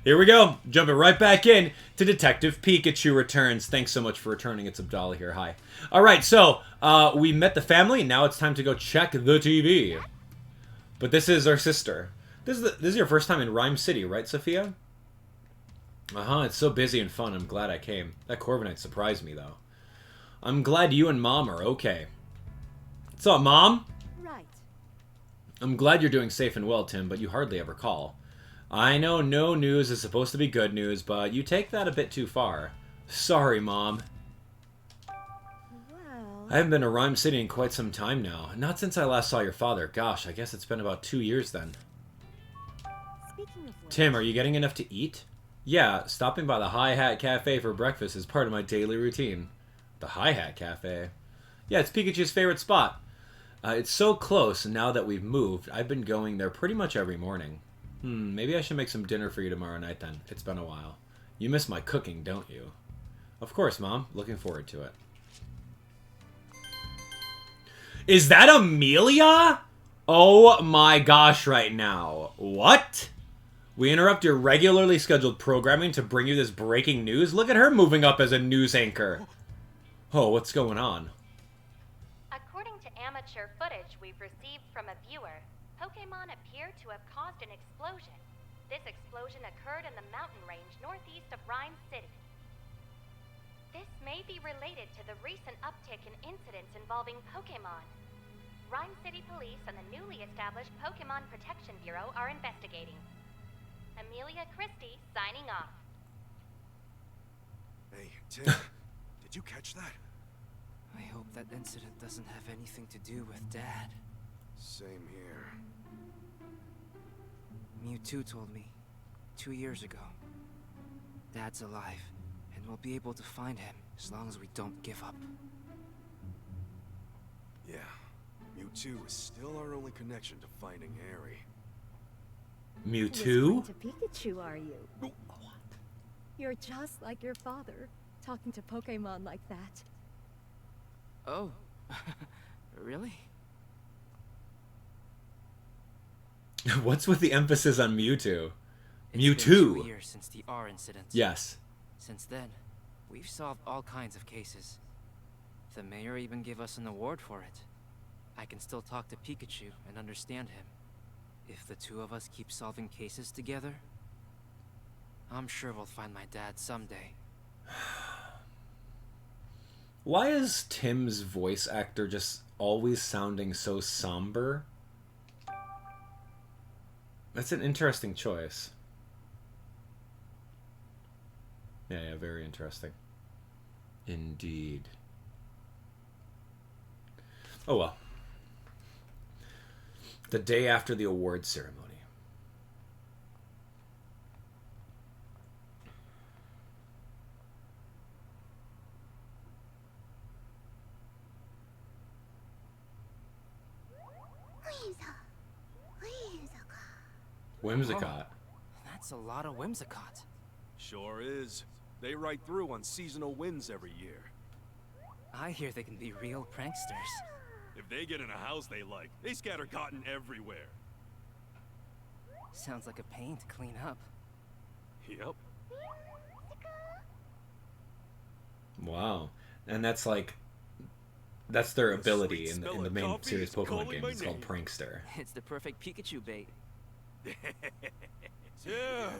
Here we go. Jumping right back in to Detective Pikachu Returns. Thanks so much for returning. It's Abdallah here. Hi. All right, so we met the family. Now it's time to go check the TV. But this is our sister. This is your first time in Ryme City, right, Sophia? It's so busy and fun. I'm glad I came. That Corviknight surprised me, though. I'm glad you and Mom are okay. What's up, Mom? Right. I'm glad you're doing safe and well, Tim, but you hardly ever call. I know no news is supposed to be good news, but you take that a bit too far. Sorry, Mom. Well... I haven't been to Ryme City in quite some time now. Not since I last saw your father. Gosh, I guess it's been about 2 years then. Speaking of which... Tim, are you getting enough to eat? Yeah, stopping by the Hi Hat Cafe for breakfast is part of my daily routine. The Hi Hat Cafe? Yeah, it's Pikachu's favorite spot. It's so close, and now that we've moved, I've been going there pretty much every morning. Maybe I should make some dinner for you tomorrow night then. It's been a while. You miss my cooking, don't you? Of course, Mom. Looking forward to it. Is that Amelia? Oh my gosh right now. What? We interrupt your regularly scheduled programming to bring you this breaking news? Look at her moving up as a news anchor. Oh, what's going on? According to amateur footage we've received from a viewer, Pokemon appear to have caused an explosion. This explosion occurred in the mountain range northeast of Ryme City. This may be related to the recent uptick in incidents involving Pokemon. Ryme City Police and the newly established Pokemon Protection Bureau are investigating. Amelia Christie signing off. Hey, Tim, did you catch that? I hope that incident doesn't have anything to do with Dad. Same here. Mewtwo told me 2 years ago. Dad's alive, and we'll be able to find him as long as we don't give up. Yeah, Mewtwo is still our only connection to finding Harry. Mewtwo? To Pikachu, are you? What? You're just like your father, talking to Pokemon like that. Oh, really? What's with the emphasis on Mewtwo? It's Mewtwo. been 2 years since the R incident. Yes. Since then, we've solved all kinds of cases. The mayor even gave us an award for it. I can still talk to Pikachu and understand him. If the two of us keep solving cases together, I'm sure we'll find my dad someday. Why is Tim's voice actor just always sounding so somber? That's an interesting choice. Yeah, very interesting. Indeed. Oh well. The day after the awards ceremony. Whimsicott. That's a lot of Whimsicott. Sure is. They ride through on seasonal winds every year. I hear they can be real pranksters. If they get in a house they like, they scatter cotton everywhere. Sounds like a pain to clean up. Yep. Wow. And that's like... That's their ability in the main series Pokemon game. It's called Prankster. It's the perfect Pikachu bait. Yeah.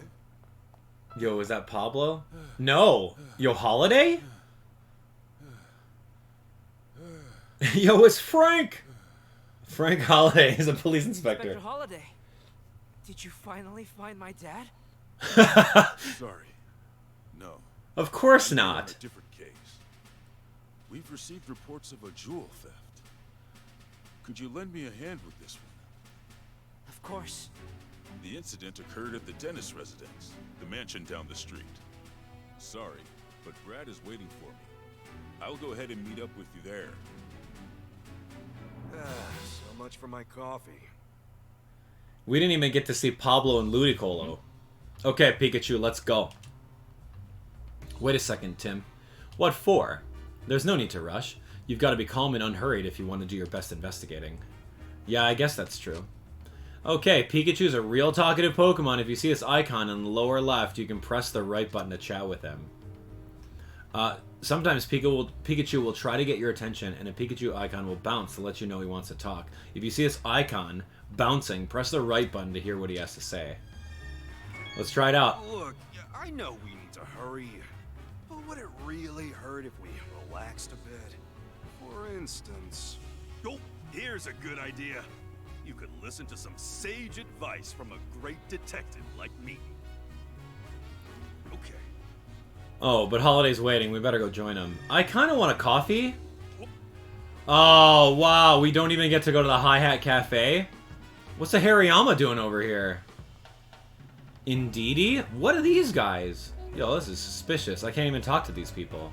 Yo, is that Pablo? No! Yo, Holiday? Yo, it's Frank! Frank Holiday is a police inspector. Inspector Holiday, did you finally find my dad? Sorry. No. Of course We're on not. a different case. We've received reports of a jewel theft. Could you lend me a hand with this one? Of course. The incident occurred at the Denis residence, the mansion down the street. Sorry, but Brad is waiting for me. I'll go ahead and meet up with you there. So much for my coffee. We didn't even get to see Pablo and Ludicolo. Okay, Pikachu, let's go. Wait a second, Tim. What for? There's no need to rush. You've got to be calm and unhurried if you want to do your best investigating. Yeah, I guess that's true. Okay, Pikachu's a real talkative Pokemon. If you see this icon in the lower left, you can press the right button to chat with him. Sometimes Pikachu will try to get your attention, and a Pikachu icon will bounce to let you know he wants to talk. If you see this icon bouncing, press the right button to hear what he has to say. Let's try it out. Look, I know we need to hurry, but would it really hurt if we relaxed a bit? For instance... Oh, here's a good idea. You could listen to some sage advice from a great detective like me. Okay. Oh, but Holiday's waiting. We better go join him. I kind of want a coffee. Oh, wow. We don't even get to go to the Hi-Hat Cafe? What's the Hariyama doing over here? Indeedy? What are these guys? Yo, this is suspicious. I can't even talk to these people.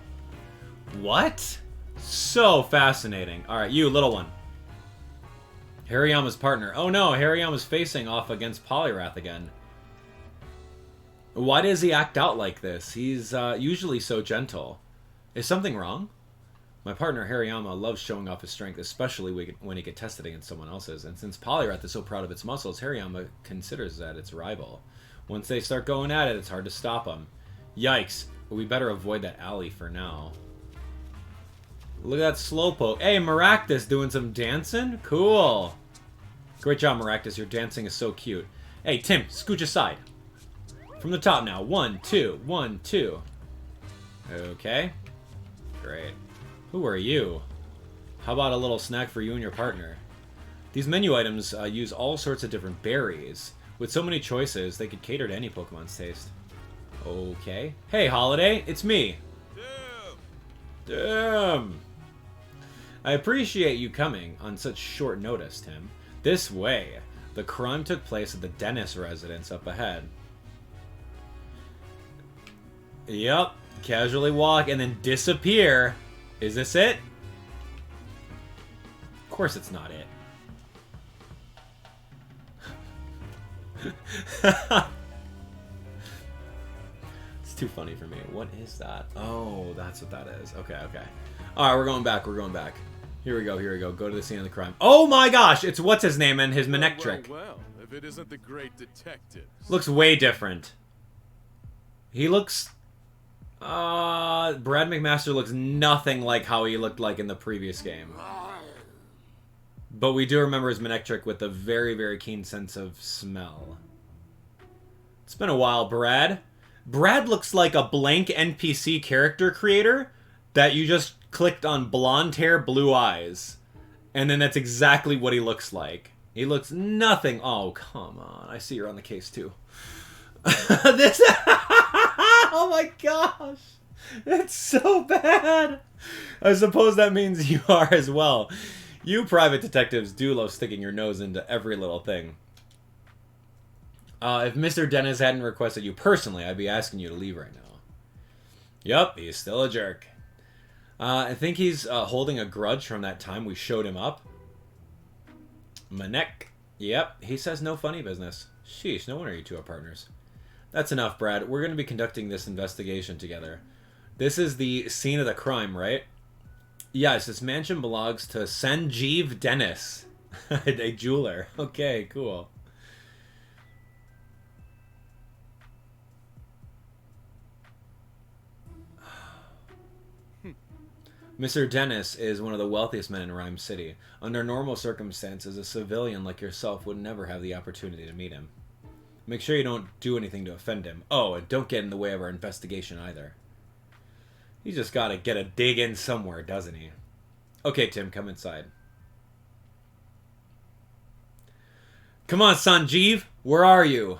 What? So fascinating. Alright, you, little one. Hariyama's partner. Oh no, Hariyama's facing off against Poliwrath again. Why does he act out like this? He's usually so gentle. Is something wrong? My partner Hariyama loves showing off his strength, especially when he gets tested against someone else's. And since Poliwrath is so proud of its muscles, Hariyama considers that its rival. Once they start going at it, it's hard to stop them. Yikes. But we better avoid that alley for now. Look at that Slowpoke. Hey, Maractus doing some dancing? Cool. Great job, Maractus. Your dancing is so cute. Hey, Tim, scooch aside. From the top now. 1, 2, 1, 2. Okay. Great. Who are you? How about a little snack for you and your partner? These menu items use all sorts of different berries. With so many choices, they could cater to any Pokemon's taste. Okay. Hey, Holiday, it's me. Damn. I appreciate you coming on such short notice, Tim. This way. The crime took place at the Denis residence up ahead. Yep. Casually walk and then disappear. Is this it? Of course it's not it. It's too funny for me. What is that? Oh, that's what that is. Okay, okay. Alright, we're going back. We're going back. Here we go, here we go. Go to the scene of the crime. Oh my gosh! It's what's his name and his Manectric. Well, if it isn't the great detective. Looks way different. He looks... Brad McMaster looks nothing like how he looked like in the previous game. But we do remember his Manectric with a very, very keen sense of smell. It's been a while, Brad. Brad looks like a blank NPC character creator that you just clicked on blonde hair, blue eyes. And then that's exactly what he looks like. He looks nothing... Oh, come on. I see you're on the case, too. This... Oh my gosh! That's so bad! I suppose that means you are as well. You private detectives do love sticking your nose into every little thing. If Mr. Denis hadn't requested you personally, I'd be asking you to leave right now. Yup, he's still a jerk. I think he's holding a grudge from that time we showed him up. Manek. Yep, he says no funny business. Sheesh, no wonder you two are partners. That's enough, Brad. We're going to be conducting this investigation together. This is the scene of the crime, right? Yes, this mansion belongs to Sanjeev Denis, a jeweler. Okay, cool. Mr. Denis is one of the wealthiest men in Ryme City. Under normal circumstances, a civilian like yourself would never have the opportunity to meet him. Make sure you don't do anything to offend him. Oh, and don't get in the way of our investigation either. He's just gotta get a dig in somewhere, doesn't he? Okay, Tim, come inside. Come on, Sanjeev! Where are you?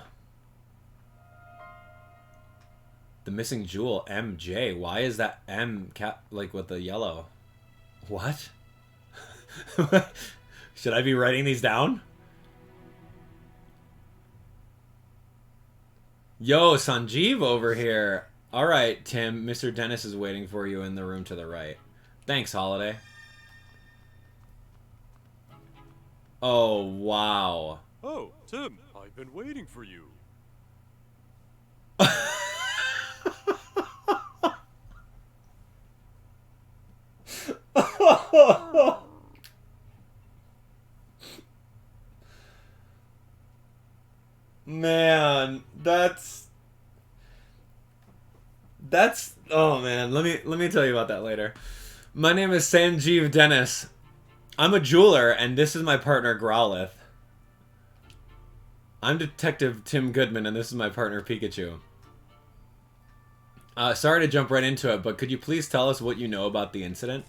The missing jewel, MJ. Why is that M like with the yellow? What? Should I be writing these down? Yo, Sanjeev over here. Alright, Tim. Mr. Denis is waiting for you in the room to the right. Thanks, Holiday. Oh, wow. Oh, Tim, I've been waiting for you. That's... Oh, man. Let me tell you about that later. My name is Sanjeev Denis. I'm a jeweler, and this is my partner, Growlithe. I'm Detective Tim Goodman, and this is my partner, Pikachu. Sorry to jump right into it, but could you please tell us what you know about the incident?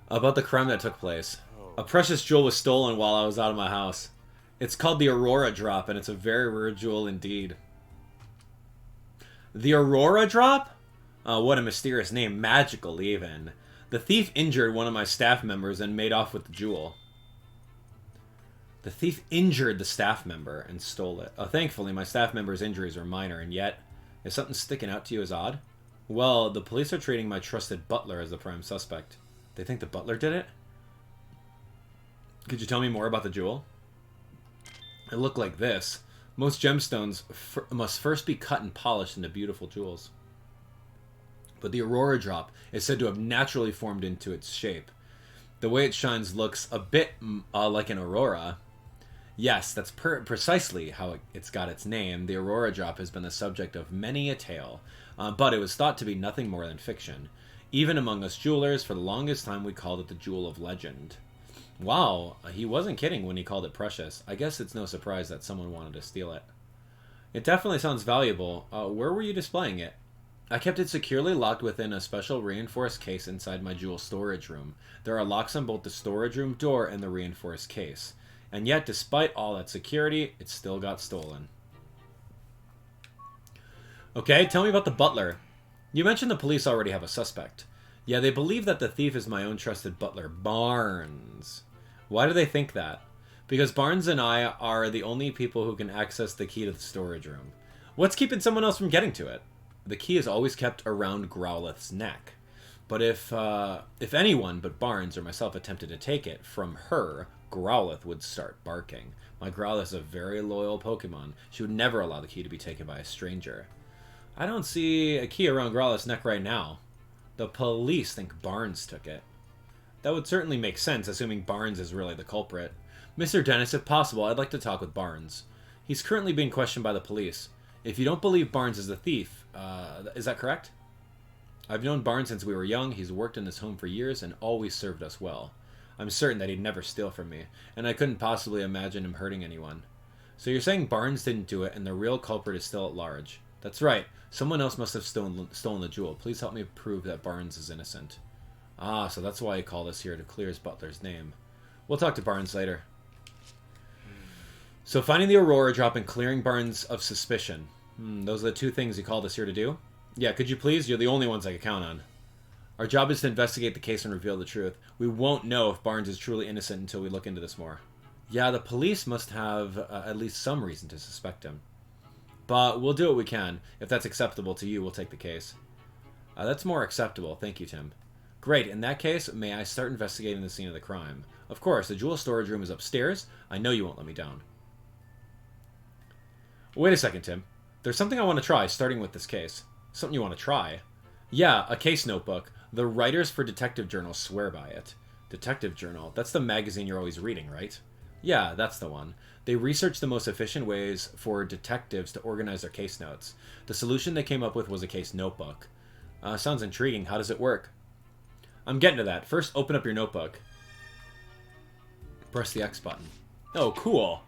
About the crime that took place. A precious jewel was stolen while I was out of my house. It's called the Aurora Drop, and it's a very rare jewel indeed. The Aurora Drop? What a mysterious name. Magical, even. The thief injured one of my staff members and made off with the jewel. The thief injured the staff member and stole it. Thankfully, my staff member's injuries were minor, and yet, is something sticking out to you as odd? Well, the police are treating my trusted butler as the prime suspect. They think the butler did it? Could you tell me more about the jewel? It looked like this. Most gemstones must first be cut and polished into beautiful jewels. But the Aurora Drop is said to have naturally formed into its shape. The way it shines looks a bit like an aurora. Yes, that's precisely how it's got its name. The Aurora Drop has been the subject of many a tale, but it was thought to be nothing more than fiction. Even among us jewelers, for the longest time we called it the Jewel of Legend. Wow, he wasn't kidding when he called it precious. I guess it's no surprise that someone wanted to steal it. It definitely sounds valuable. Where were you displaying it? I kept it securely locked within a special reinforced case inside my jewel storage room. There are locks on both the storage room door and the reinforced case. And yet, despite all that security, it still got stolen. Okay, tell me about the butler. You mentioned the police already have a suspect. Yeah, they believe that the thief is my own trusted butler, Barnes. Why do they think that? Because Barnes and I are the only people who can access the key to the storage room. What's keeping someone else from getting to it? The key is always kept around Growlithe's neck. But if anyone but Barnes or myself attempted to take it from her, Growlithe would start barking. My Growlithe is a very loyal Pokemon. She would never allow the key to be taken by a stranger. I don't see a key around Growlithe's neck right now. The police think Barnes took it. That would certainly make sense, assuming Barnes is really the culprit. Mr. Denis, if possible, I'd like to talk with Barnes. He's currently being questioned by the police. If you don't believe Barnes is the thief, is that correct? I've known Barnes since we were young. He's worked in this home for years and always served us well. I'm certain that he'd never steal from me, and I couldn't possibly imagine him hurting anyone. So you're saying Barnes didn't do it, and the real culprit is still at large? That's right. Someone else must have stolen the jewel. Please help me prove that Barnes is innocent. Ah, so that's why he called us here, to clear his butler's name. We'll talk to Barnes later. So finding the Aurora Drop and clearing Barnes of suspicion. Those are the two things he called us here to do? Yeah, could you please? You're the only ones I can count on. Our job is to investigate the case and reveal the truth. We won't know if Barnes is truly innocent until we look into this more. Yeah, the police must have at least some reason to suspect him. But we'll do what we can. If that's acceptable to you, we'll take the case. That's more acceptable. Thank you, Tim. Great. In that case, may I start investigating the scene of the crime? Of course, the jewel storage room is upstairs. I know you won't let me down. Wait a second, Tim. There's something I want to try, starting with this case. Something you want to try? Yeah, a case notebook. The writers for Detective Journal swear by it. Detective Journal? That's the magazine you're always reading, right? Yeah, that's the one. They researched the most efficient ways for detectives to organize their case notes. The solution they came up with was a case notebook. Sounds intriguing. How does it work? I'm getting to that. First, open up your notebook. Press the X button. Oh, cool.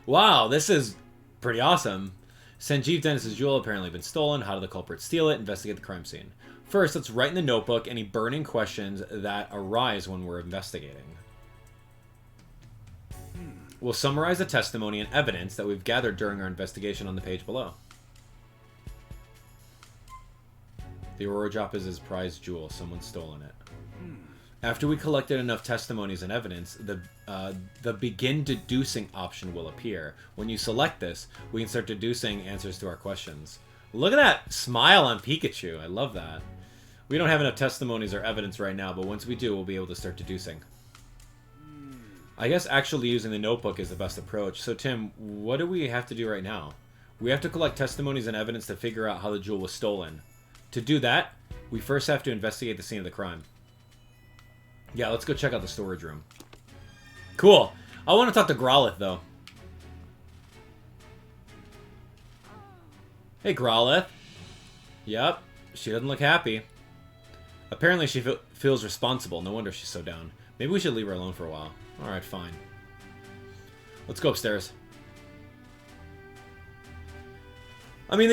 Wow, this is pretty awesome. Sanjeev Denis' jewel apparently been stolen. How did the culprit steal it? Investigate the crime scene. First, let's write in the notebook any burning questions that arise when we're investigating. We'll summarize the testimony and evidence that we've gathered during our investigation on the page below. The Aurora Drop is his prized jewel. Someone's stolen it. After we collected enough testimonies and evidence, the begin deducing option will appear. When you select this, we can start deducing answers to our questions. Look at that smile on Pikachu. I love that. We don't have enough testimonies or evidence right now, but once we do, we'll be able to start deducing. I guess actually using the notebook is the best approach. So Tim, what do we have to do right now? We have to collect testimonies and evidence to figure out how the jewel was stolen. To do that, we first have to investigate the scene of the crime. Yeah, let's go check out the storage room. Cool. I want to talk to Growlithe, though. Hey, Growlithe. Yep, she doesn't look happy. Apparently she feels responsible. No wonder she's so down. Maybe we should leave her alone for a while. Alright, fine. Let's go upstairs. I mean,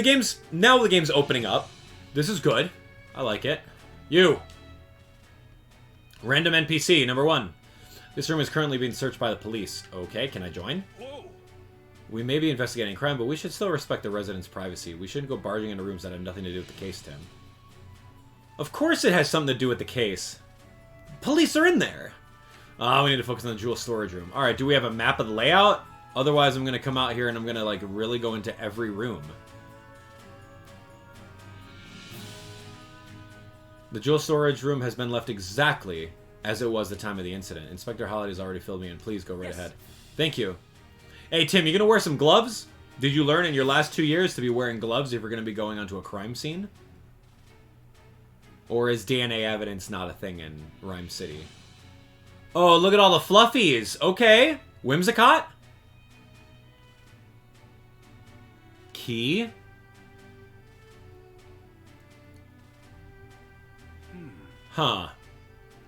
now the game's opening up. This is good. I like it. You! Random NPC, number 1. This room is currently being searched by the police. Okay, can I join? Whoa! We may be investigating crime, but we should still respect the residents' privacy. We shouldn't go barging into rooms that have nothing to do with the case, Tim. Of course it has something to do with the case. Police are in there! We need to focus on the jewel storage room. Alright, do we have a map of the layout? Otherwise, I'm going to come out here and I'm going to, like, really go into every room. The jewel storage room has been left exactly as it was the time of the incident. Inspector Holiday's already filled me in. Please go right ahead. Thank you. Hey, Tim, you going to wear some gloves? Did you learn in your last 2 years to be wearing gloves if you're going to be going onto a crime scene? Or is DNA evidence not a thing in Ryme City? Oh, look at all the fluffies. Okay. Whimsicott? Key? Huh.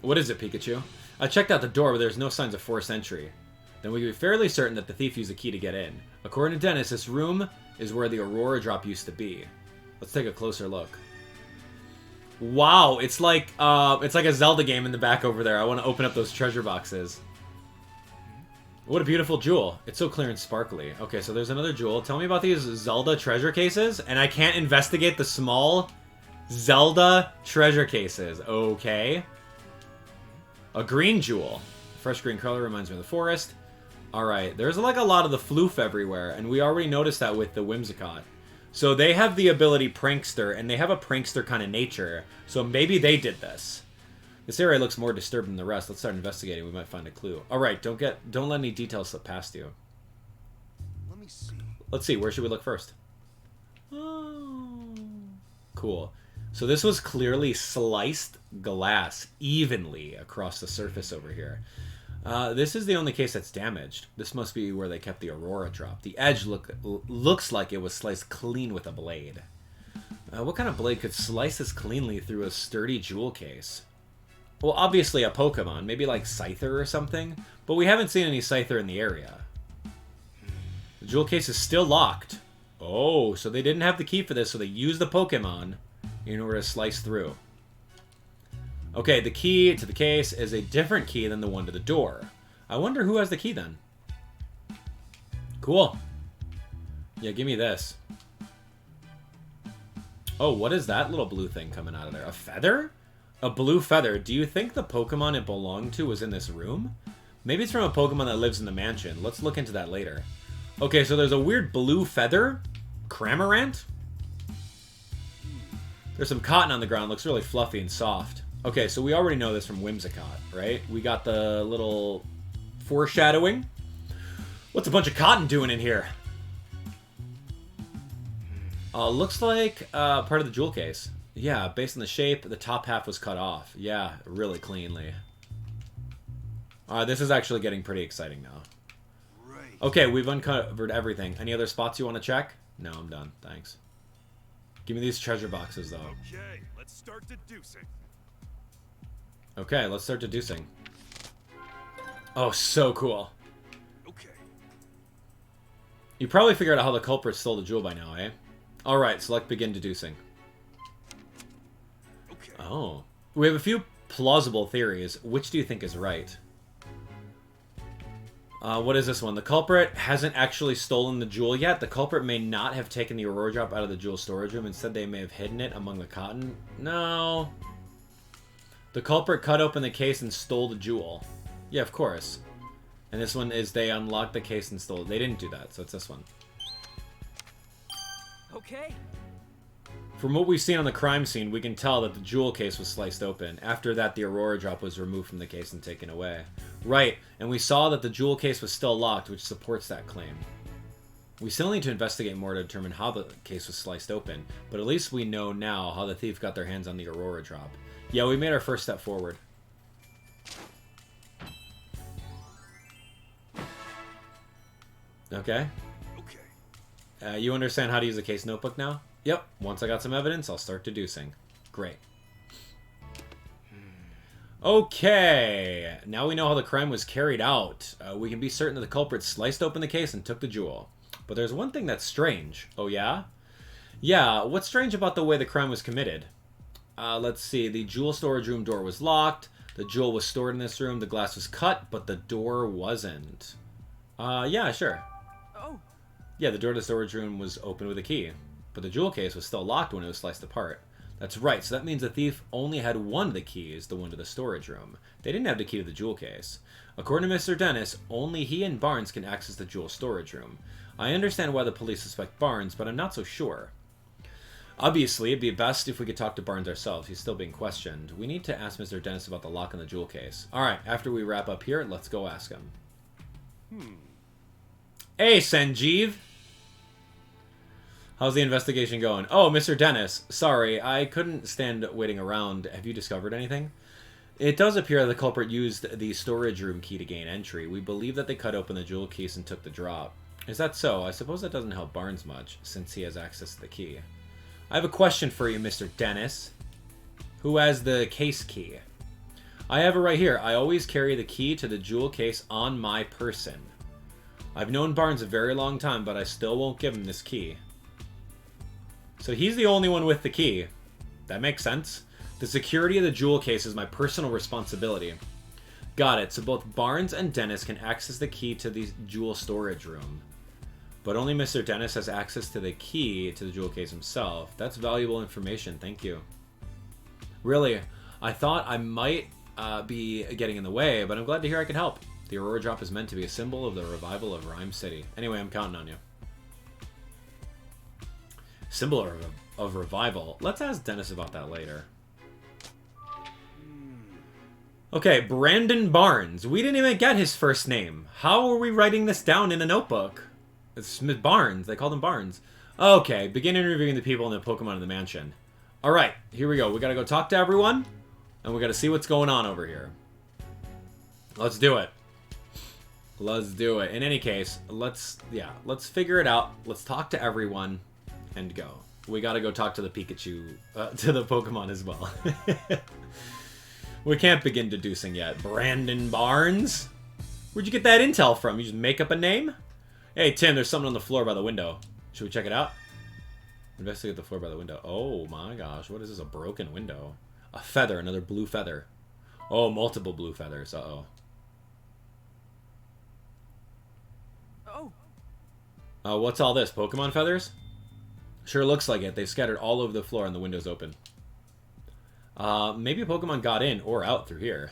What is it, Pikachu? I checked out the door, but there's no signs of forced entry. Then we can be fairly certain that the thief used a key to get in. According to Dennis, this room is where the Aurora Drop used to be. Let's take a closer look. Wow, it's like a Zelda game in the back over there. I want to open up those treasure boxes. What a beautiful jewel. It's so clear and sparkly. Okay, so there's another jewel. Tell me about these Zelda treasure cases, and I can't investigate the small Zelda treasure cases. Okay. A green jewel. Fresh green color reminds me of the forest. Alright, there's like a lot of the floof everywhere, and we already noticed that with the Whimsicott. So they have the ability Prankster, and they have a Prankster kind of nature, so maybe they did this. This area looks more disturbed than the rest. Let's start investigating. We might find a clue. Alright, don't let any details slip past you. Let me see. Let's see, where should we look first? Oh. Cool. So this was clearly sliced glass evenly across the surface over here. This is the only case that's damaged. This must be where they kept the Aurora Drop. The edge looks like it was sliced clean with a blade. What kind of blade could slice this cleanly through a sturdy jewel case? Well, obviously a Pokemon, maybe like Scyther or something, but we haven't seen any Scyther in the area. The jewel case is still locked. Oh, so they didn't have the key for this, so they used the Pokemon in order to slice through. Okay, the key to the case is a different key than the one to the door. I wonder who has the key then. Cool. Yeah, give me this. Oh, what is that little blue thing coming out of there? A feather? A blue feather. Do you think the Pokemon it belonged to was in this room? Maybe it's from a Pokemon that lives in the mansion. Let's look into that later. Okay, so there's a weird blue feather. Cramorant? There's some cotton on the ground. Looks really fluffy and soft. Okay, so we already know this from Whimsicott, right? We got the little foreshadowing. What's a bunch of cotton doing in here? Looks like part of the jewel case. Yeah, based on the shape, the top half was cut off. Yeah, really cleanly. This is actually getting pretty exciting now. Right. Okay, we've uncovered everything. Any other spots you want to check? No, I'm done. Thanks. Give me these treasure boxes, though. Okay, let's start deducing. Okay, let's start deducing. Oh, so cool. Okay. You probably figured out how the culprit stole the jewel by now, eh? Alright, select begin deducing. Okay. Oh. We have a few plausible theories. Which do you think is right? What is this one? The culprit hasn't actually stolen the jewel yet. The culprit may not have taken the Aurora Drop out of the jewel storage room. Instead, they may have hidden it among the cotton. No. The culprit cut open the case and stole the jewel. Yeah, of course. And this one is they unlocked the case and stole it. They didn't do that, so it's this one. Okay. From what we've seen on the crime scene, we can tell that the jewel case was sliced open. After that, the Aurora Drop was removed from the case and taken away. Right, and we saw that the jewel case was still locked, which supports that claim. We still need to investigate more to determine how the case was sliced open, but at least we know now how the thief got their hands on the Aurora Drop. Yeah, we made our first step forward. Okay. Okay. You understand how to use a case notebook now? Yep, once I got some evidence, I'll start deducing. Great. Okay, now we know how the crime was carried out. We can be certain that the culprit sliced open the case and took the jewel. But there's one thing that's strange. Oh, yeah? Yeah, what's strange about the way the crime was committed? Let's see. The jewel storage room door was locked. The jewel was stored in this room. The glass was cut, but the door wasn't. Yeah, sure. Oh. Yeah, the door to the storage room was open with a key. But the jewel case was still locked when it was sliced apart. That's right, so that means the thief only had one of the keys, the one to the storage room. They didn't have the key to the jewel case. According to Mr. Dennis, only he and Barnes can access the jewel storage room. I understand why the police suspect Barnes, but I'm not so sure. Obviously, it'd be best if we could talk to Barnes ourselves. He's still being questioned. We need to ask Mr. Dennis about the lock on the jewel case. Alright, after we wrap up here, let's go ask him. Hey, Sanjeev! How's the investigation going? Oh, Mr. Dennis. Sorry, I couldn't stand waiting around. Have you discovered anything? It does appear that the culprit used the storage room key to gain entry. We believe that they cut open the jewel case and took the drop. Is that so? I suppose that doesn't help Barnes much, since he has access to the key. I have a question for you, Mr. Dennis. Who has the case key? I have it right here. I always carry the key to the jewel case on my person. I've known Barnes a very long time, but I still won't give him this key. So he's the only one with the key. That makes sense. The security of the jewel case is my personal responsibility. Got it. So both Barnes and Dennis can access the key to the jewel storage room. But only Mr. Dennis has access to the key to the jewel case himself. That's valuable information. Thank you. Really, I thought I might be getting in the way, but I'm glad to hear I can help. The Aurora Drop is meant to be a symbol of the revival of Ryme City. Anyway, I'm counting on you. Symbol of revival. Let's ask Dennis about that later. Okay, Brandon Barnes. We didn't even get his first name. How are we writing this down in a notebook? It's Barnes. They called him Barnes. Okay, begin interviewing the people in the Pokemon in the mansion. Alright, here we go. We gotta go talk to everyone, and we gotta see what's going on over here. Let's do it. Let's do it. In any case, let's figure it out. Let's talk to everyone. And go. We gotta go talk to the Pikachu, to the Pokemon as well. We can't begin deducing yet. Brandon Barnes? Where'd you get that intel from? You just make up a name? Hey, Tim, there's something on the floor by the window. Should we check it out? Investigate the floor by the window. Oh my gosh, what is this? A broken window. A feather, another blue feather. Oh, multiple blue feathers. Uh-oh. Oh. What's all this? Pokemon feathers? Sure looks like it. They've scattered all over the floor and the window's open. Maybe a Pokemon got in or out through here.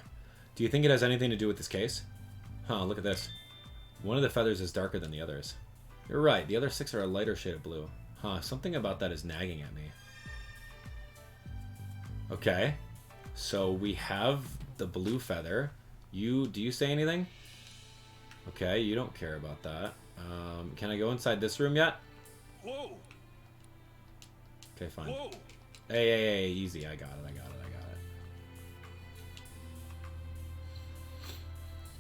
Do you think it has anything to do with this case? Huh, look at this. One of the feathers is darker than the others. You're right, the other 6 are a lighter shade of blue. Huh, something about that is nagging at me. Okay. So we have the blue feather. Do you say anything? Okay, you don't care about that. Can I go inside this room yet? Whoa! Okay, fine. Whoa! Hey, easy. I got it.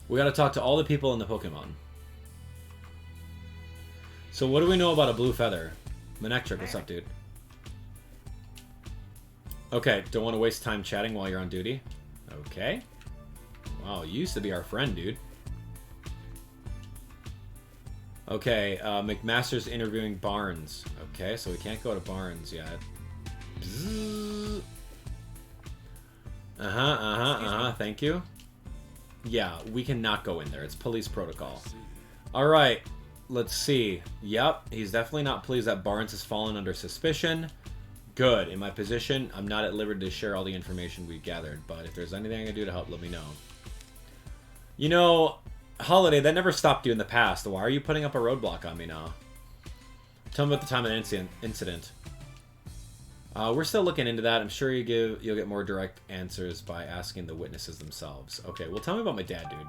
We gotta talk to all the people in the Pokemon. So what do we know about a blue feather? Manectric, what's up, dude? Okay, don't want to waste time chatting while you're on duty. Okay. Wow, you used to be our friend, dude. Okay, McMaster's interviewing Barnes. Okay, so we can't go to Barnes yet. Thank you. Yeah, we cannot go in there. It's police protocol. Alright, let's see. Yep, he's definitely not pleased that Barnes has fallen under suspicion. Good. In my position, I'm not at liberty to share all the information we've gathered, but if there's anything I can do to help, let me know. You know, Holiday, that never stopped you in the past. Why are you putting up a roadblock on me now? Tell me about the time of the incident. We're still looking into that. I'm sure you'll get more direct answers by asking the witnesses themselves. Okay, well, tell me about my dad, dude.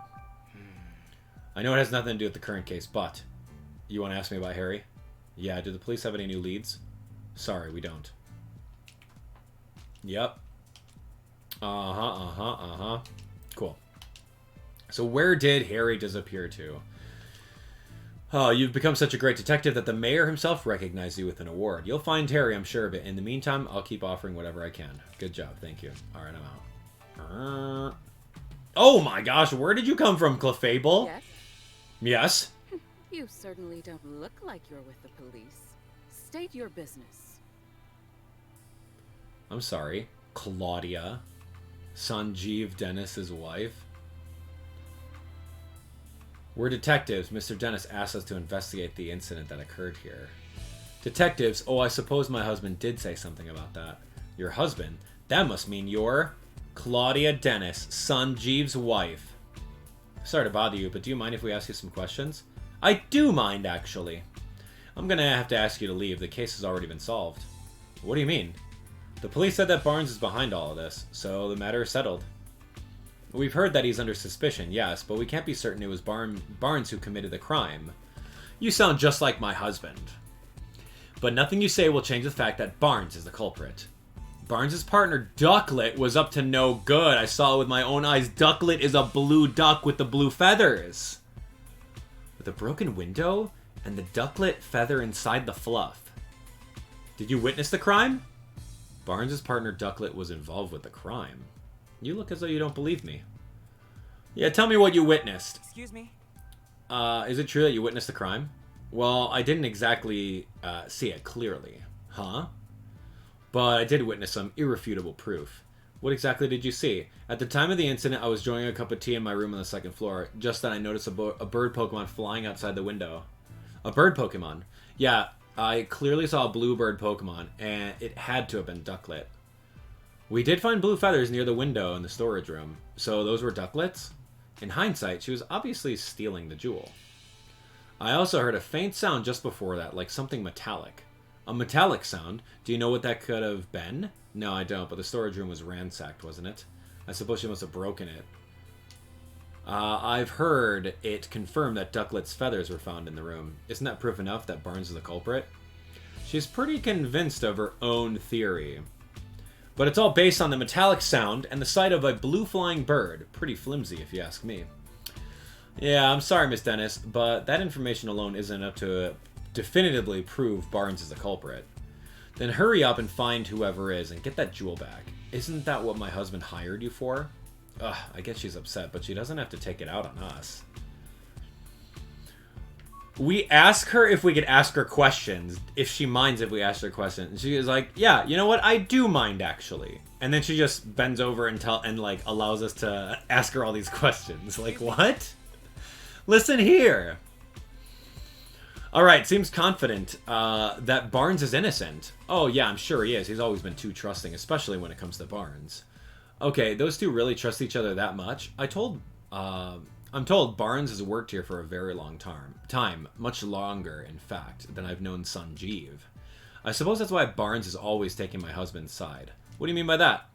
I know it has nothing to do with the current case, but you want to ask me about Harry? Yeah, do the police have any new leads? Sorry, we don't. Yep. Cool. So where did Harry disappear to? Oh, you've become such a great detective that the mayor himself recognized you with an award. You'll find Harry, I'm sure of it. In the meantime, I'll keep offering whatever I can. Good job, thank you. Alright, I'm out. Oh my gosh, where did you come from, Clefable? Yes? Yes? You certainly don't look like you're with the police. State your business. I'm sorry. Claudia. Sanjeev Denis' wife. We're detectives. Mr. Dennis asked us to investigate the incident that occurred here. Detectives? Oh, I suppose my husband did say something about that. Your husband? That must mean you're Claudia Dennis, Sanjeev's wife. Sorry to bother you, but do you mind if we ask you some questions? I do mind, actually. I'm gonna have to ask you to leave. The case has already been solved. What do you mean? The police said that Barnes is behind all of this, so the matter is settled. We've heard that he's under suspicion, yes, but we can't be certain it was Barnes who committed the crime. You sound just like my husband. But nothing you say will change the fact that Barnes is the culprit. Barnes' partner, Ducklet, was up to no good. I saw it with my own eyes. Ducklet is a blue duck with the blue feathers. With a broken window and the ducklet feather inside the fluff. Did you witness the crime? Barnes' partner, Ducklet, was involved with the crime. You look as though you don't believe me. Yeah, tell me what you witnessed. Excuse me? Is it true that you witnessed the crime? Well, I didn't exactly see it clearly. Huh? But I did witness some irrefutable proof. What exactly did you see? At the time of the incident, I was enjoying a cup of tea in my room on the second floor. Just then, I noticed a bird Pokemon flying outside the window. A bird Pokemon? Yeah, I clearly saw a blue bird Pokemon, and it had to have been Ducklet. We did find blue feathers near the window in the storage room, so those were Ducklets? In hindsight, she was obviously stealing the jewel. I also heard a faint sound just before that, like something metallic. A metallic sound? Do you know what that could have been? No, I don't, but the storage room was ransacked, wasn't it? I suppose she must have broken it. I've heard it confirmed that Ducklet's feathers were found in the room. Isn't that proof enough that Barnes is the culprit? She's pretty convinced of her own theory. But it's all based on the metallic sound and the sight of a blue flying bird. Pretty flimsy, if you ask me. Yeah, I'm sorry, Miss Dennis, but that information alone isn't enough to definitively prove Barnes is the culprit. Then hurry up and find whoever is and get that jewel back. Isn't that what my husband hired you for? Ugh, I guess she's upset, but she doesn't have to take it out on us. We ask her if we could ask her questions, if she minds if we ask her questions. And she is like, yeah, you know what? I do mind, actually. And then she just bends over and allows us to ask her all these questions. Like, what? Listen here. All right, seems confident that Barnes is innocent. Oh, yeah, I'm sure he is. He's always been too trusting, especially when it comes to Barnes. Okay, those two really trust each other that much? I'm told Barnes has worked here for a very long time. Much longer, in fact, than I've known Sanjeev. I suppose that's why Barnes is always taking my husband's side. What do you mean by that?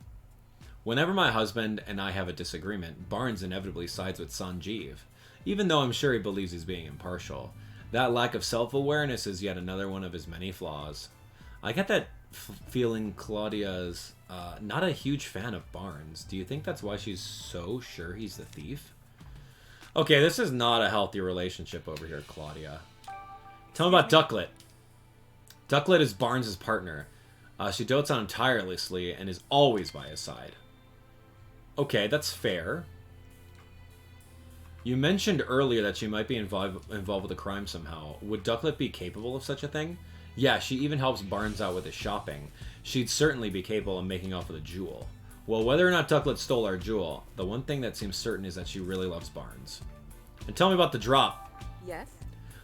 Whenever my husband and I have a disagreement, Barnes inevitably sides with Sanjeev, even though I'm sure he believes he's being impartial. That lack of self-awareness is yet another one of his many flaws. I get that feeling Claudia's not a huge fan of Barnes. Do you think that's why she's so sure he's the thief? Okay, this is not a healthy relationship over here, Claudia. Tell me about Ducklet. Ducklet is Barnes' partner. She dotes on him tirelessly and is always by his side. Okay, that's fair. You mentioned earlier that she might be involved with a crime somehow. Would Ducklet be capable of such a thing? Yeah, she even helps Barnes out with his shopping. She'd certainly be capable of making off with a jewel. Well, whether or not Ducklet stole our jewel, the one thing that seems certain is that she really loves Barnes. And tell me about the drop. Yes?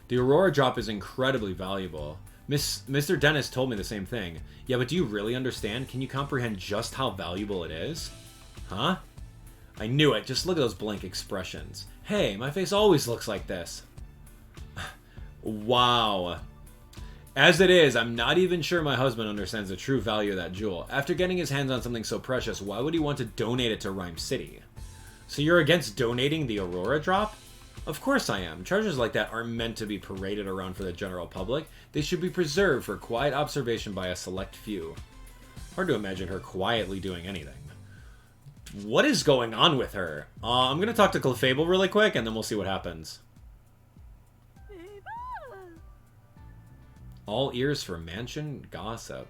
The Aurora Drop is incredibly valuable. Mr. Dennis told me the same thing. Yeah, but do you really understand? Can you comprehend just how valuable it is? Huh? I knew it. Just look at those blank expressions. Hey, my face always looks like this. Wow. As it is, I'm not even sure my husband understands the true value of that jewel. After getting his hands on something so precious, why would he want to donate it to Ryme City? So you're against donating the Aurora Drop? Of course I am. Treasures like that aren't meant to be paraded around for the general public. They should be preserved for quiet observation by a select few. Hard to imagine her quietly doing anything. What is going on with her? I'm going to talk to Clefable really quick, and then we'll see what happens. All ears for mansion gossip.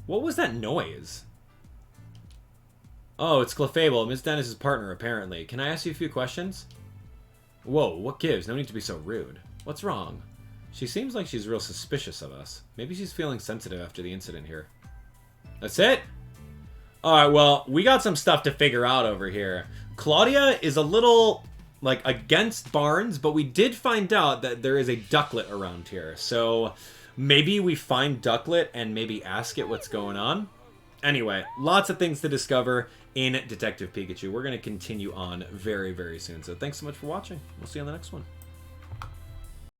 What was that noise? Oh, it's Clefable, Miss Dennis's partner, apparently. Can I ask you a few questions? Whoa, what gives? No need to be so rude. What's wrong? She seems like she's real suspicious of us. Maybe she's feeling sensitive after the incident here. That's it? Alright, well, we got some stuff to figure out over here. Claudia is a little, like, against Barnes, but we did find out that there is a ducklet around here. So, maybe we find ducklet and maybe ask it what's going on. Anyway, lots of things to discover in Detective Pikachu. We're going to continue on very, very soon. So, thanks so much for watching. We'll see you on the next one.